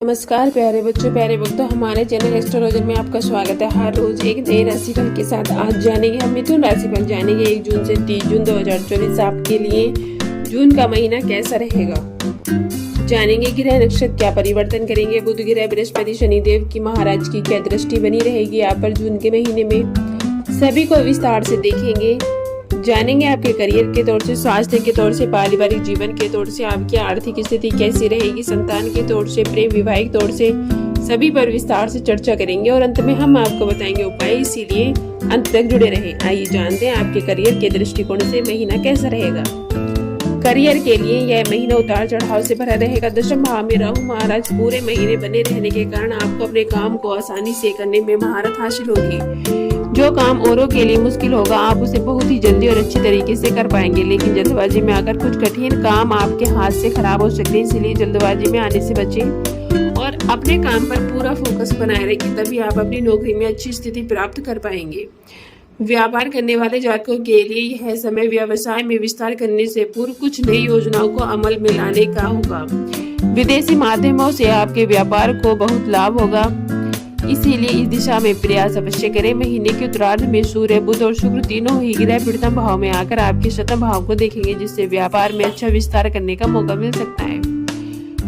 नमस्कार प्यारे बच्चों, प्यारे भक्तों, हमारे चैनल एस्ट्रोलॉजर में आपका स्वागत है। हर रोज एक नए राशिफल के साथ आज जानेंगे हम मिथुन राशिफल जानेंगे 1 जून से 30 जून 2024 आपके लिए जून का महीना कैसा रहेगा। जानेंगे ग्रह नक्षत्र क्या परिवर्तन करेंगे, बुध ग्रह, बृहस्पति, शनिदेव की, महाराज की क्या दृष्टि बनी रहेगी यहाँ पर जून के महीने में, सभी को विस्तार से देखेंगे। जानेंगे आपके करियर के तौर से, स्वास्थ्य के तौर से, पारिवारिक जीवन के तौर से आपकी आर्थिक स्थिति कैसी रहेगी, संतान के तौर से, प्रेम विवाहिक तौर से, सभी पर विस्तार से चर्चा करेंगे और अंत में हम आपको बताएंगे उपाय, इसीलिए अंत तक जुड़े रहें। आइए जानते हैं आपके करियर के दृष्टिकोण से महीना कैसा रहेगा। करियर के लिए यह महीना उतार चढ़ाव से भरा रहेगा। दशम भाव में राहु महाराज पूरे महीने बने रहने के कारण आपको अपने काम को आसानी से करने में महारत हासिल होगी। जो काम औरों के लिए मुश्किल होगा आप उसे बहुत ही जल्दी और अच्छी तरीके से कर पाएंगे, लेकिन जल्दबाजी में आकर कुछ कठिन काम आपके हाथ से खराब हो सकते हैं, इसलिए जल्दबाजी में आने से बचें और अपने काम पर पूरा फोकस बनाए रखें, तभी आप अपनी नौकरी में अच्छी स्थिति प्राप्त कर पाएंगे। व्यापार करने वाले जातकों के लिए यह समय व्यवसाय में विस्तार करने से पूर्व कुछ नई योजनाओं को अमल में लाने का होगा। विदेशी माध्यमों से आपके व्यापार को बहुत लाभ होगा, इसीलिए इस दिशा में प्रयास अवश्य करें। महीने के उत्तरार्ध में सूर्य, बुध और शुक्र तीनों ही ग्रह प्रथम भाव में आकर आपके शतम भाव को देखेंगे, जिससे व्यापार में अच्छा विस्तार करने का मौका मिल सकता है।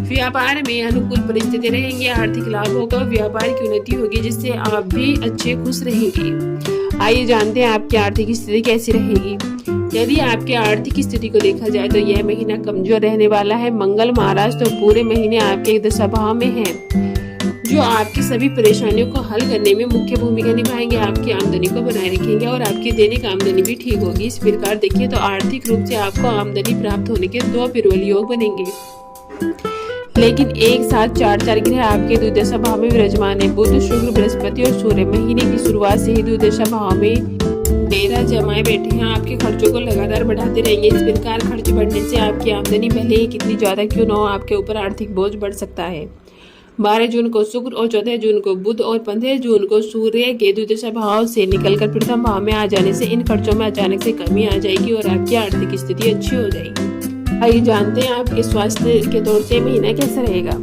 व्यापार में अनुकूल परिस्थिति रहेंगे, आर्थिक लाभ होगा, व्यापार की उन्नति होगी, जिससे आप भी अच्छे खुश रहेंगे। आइए जानते हैं आपकी आर्थिक स्थिति कैसी रहेगी। यदि आपकी आर्थिक स्थिति को देखा जाए तो यह महीना कमजोर रहने वाला है। मंगल महाराज तो पूरे महीने आपके दशा भाव में है, जो आपकी सभी परेशानियों को हल करने में मुख्य भूमिका निभाएंगे, आपकी आमदनी को बनाए रखेंगे और आपकी दैनिक आमदनी भी ठीक होगी। इस प्रकार देखिए तो आर्थिक रूप से आपको आमदनी प्राप्त होने के 2 प्रबल योग बनेंगे, लेकिन एक साथ 4 ग्रह आपके द्विदशा भाव में विराजमान है। बुध, शुक्र, बृहस्पति और सूर्य महीने की शुरुआत से ही द्विदशा भाव में डेरा जमाए बैठे हैं, आपके खर्चों को लगातार बढ़ाते रहेंगे। इस प्रकार खर्च बढ़ने से आपकी आमदनी भले ही कितनी ज्यादा क्यों न हो, आपके ऊपर आर्थिक बोझ बढ़ सकता है। 12 जून को शुक्र और 14 जून को बुध और 15 जून को सूर्य के द्विदशा भाव से निकलकर प्रथम भाव में आ जाने से इन खर्चों में अचानक से कमी आ जाएगी और आपकी आर्थिक स्थिति अच्छी हो जाएगी। आइए जानते हैं आपके स्वास्थ्य के तौर से महीना कैसा रहेगा।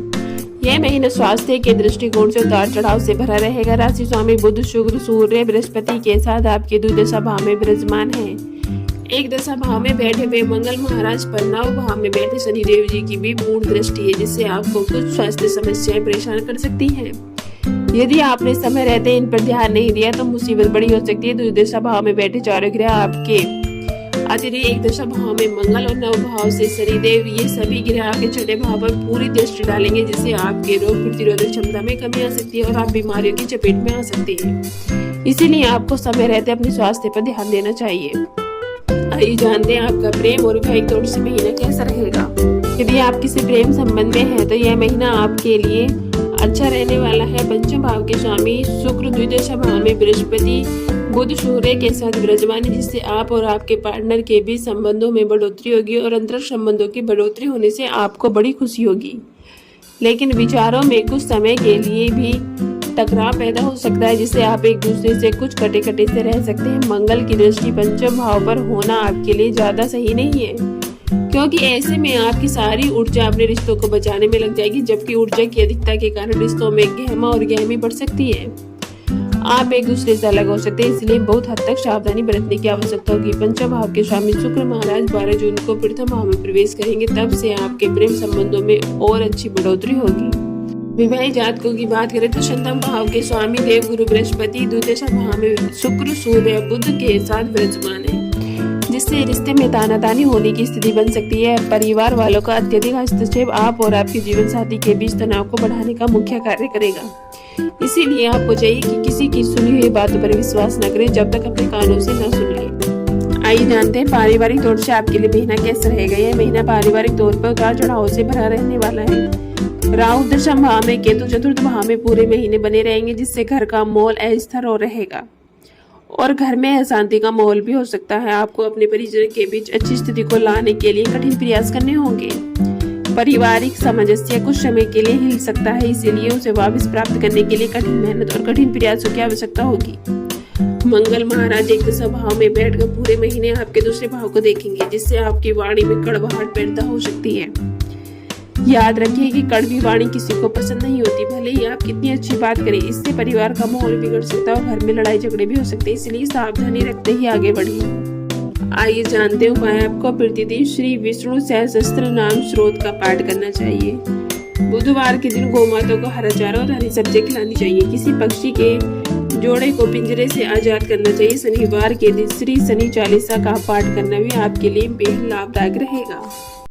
यह महीना स्वास्थ्य के दृष्टिकोण से उतार चढ़ाव से भरा रहेगा। राशि स्वामी बुध, शुक्र, सूर्य, बृहस्पति के साथ आपके द्विदशा भाव में विराजमान है। एक दशा भाव में बैठे हुए मंगल महाराज पर 9 भाव में बैठे शनिदेव जी की भी पूर्ण दृष्टि है, जिससे आपको कुछ स्वास्थ्य समस्याएं परेशान कर सकती हैं। यदि आपने समय रहते इन पर ध्यान नहीं दिया तो मुसीबत बड़ी हो सकती है। द्विदशा भाव में बैठे चारों ग्रह आपके अतिरिक्त एक दशा भाव में मंगल और 9 भाव से शनिदेव, ये सभी ग्रह आपके छठे भाव पर पूरी दृष्टि डालेंगे, जिससे आपके रोग प्रतिरोधक क्षमता में कमी आ सकती है और आप बीमारियों की चपेट में आ सकते हैं। इसीलिए आपको समय रहते अपने स्वास्थ्य पर ध्यान देना चाहिए। आइए जानते हैं आपका प्रेम और वैवाहिक तौर से महीना कैसा रहेगा। यदि आप किसी प्रेम संबंध में हैं तो यह महीना आपके लिए अच्छा रहने वाला है। पंचम भाव के स्वामी शुक्र द्विदशा भाव में, बृहस्पति, बुध, सूर्य के साथ विराजमान है, जिससे आप और आपके पार्टनर के बीच संबंधों में बढ़ोतरी होगी और अंतर संबंधों की बढ़ोतरी होने से आपको बड़ी खुशी होगी, लेकिन विचारों में कुछ समय के लिए भी टकराव पैदा हो सकता है, जिससे आप एक दूसरे से कुछ कटे कटे से रह सकते हैं। मंगल की दृष्टि पंचम भाव पर होना आपके लिए ज्यादा सही नहीं है, क्योंकि ऐसे में आपकी सारी ऊर्जा अपने रिश्तों को बचाने में लग जाएगी, जबकि ऊर्जा की अधिकता के कारण रिश्तों में गहमा और गहमी बढ़ सकती है। आप एक दूसरे से अलग हो सकते हैं, इसलिए बहुत हद तक सावधानी बरतने की आवश्यकता होगी। पंचम भाव के स्वामी शुक्र महाराज 12 जून को प्रथम भाव में प्रवेश करेंगे, तब से आपके प्रेम संबंधों में और अच्छी बढ़ोतरी होगी। विवाहित जातकों की बात करें तो सप्तम भाव के स्वामी देव गुरु बृहस्पति द्विदशा भाव में शुक्र, सूर्य, बुध के साथ विराजमान है, जिससे रिश्ते में तानातानी होने की स्थिति बन सकती है। परिवार वालों का अत्यधिक हस्तक्षेप आप और आपके जीवन साथी के बीच तनाव को बढ़ाने का मुख्य कार्य करेगा। इसीलिए आपको चाहिए कि किसी की सुनी हुई बातों पर विश्वास न करें जब तक अपने कानों से न सुन लें। आइए जानते हैं पारिवारिक तौर से आपके लिए महीना कैसा रहेगा। यह महीना पारिवारिक तौर पर उतार चढ़ाव से भरा रहने वाला है। राहु दशम भाव में, केतु चतुर्थ भाव में पूरे महीने बने रहेंगे, जिससे घर का माहौल अस्थिर और रहेगा और घर में अशांति का माहौल भी हो सकता है। आपको अपने परिजन के बीच अच्छी स्थिति को लाने के लिए कठिन प्रयास करने होंगे। पारिवारिक सामंजस्य कुछ समय के लिए हिल सकता है, इसीलिए उसे वापस प्राप्त करने के लिए कठिन मेहनत और कठिन प्रयासों की आवश्यकता होगी। मंगल महाराज एक दशा भाव में बैठकर पूरे महीने आपके दूसरे भाव को देखेंगे, जिससे आपकी वाणी में कड़वाहट पैदा हो सकती है। याद रखिए कि कड़वी वाणी किसी को पसंद नहीं होती, भले ही आप कितनी अच्छी बात करें, इससे परिवार का माहौल बिगड़ सकता है और घर में लड़ाई झगड़े भी हो सकते हैं, इसलिए सावधानी रखते ही आगे बढ़िए। आइए जानते हैं उपाय आपको प्रतिदिन श्री विष्णु सहस्त्र नाम स्रोत का पाठ करना चाहिए। बुधवार के दिन गौमाता को हरा चारा और हरी सब्जी खिलानी चाहिए। किसी पक्षी के जोड़े को पिंजरे से आजाद करना चाहिए। शनिवार के दिन श्री शनि चालीसा का पाठ करना भी आपके लिए बेहद लाभदायक रहेगा।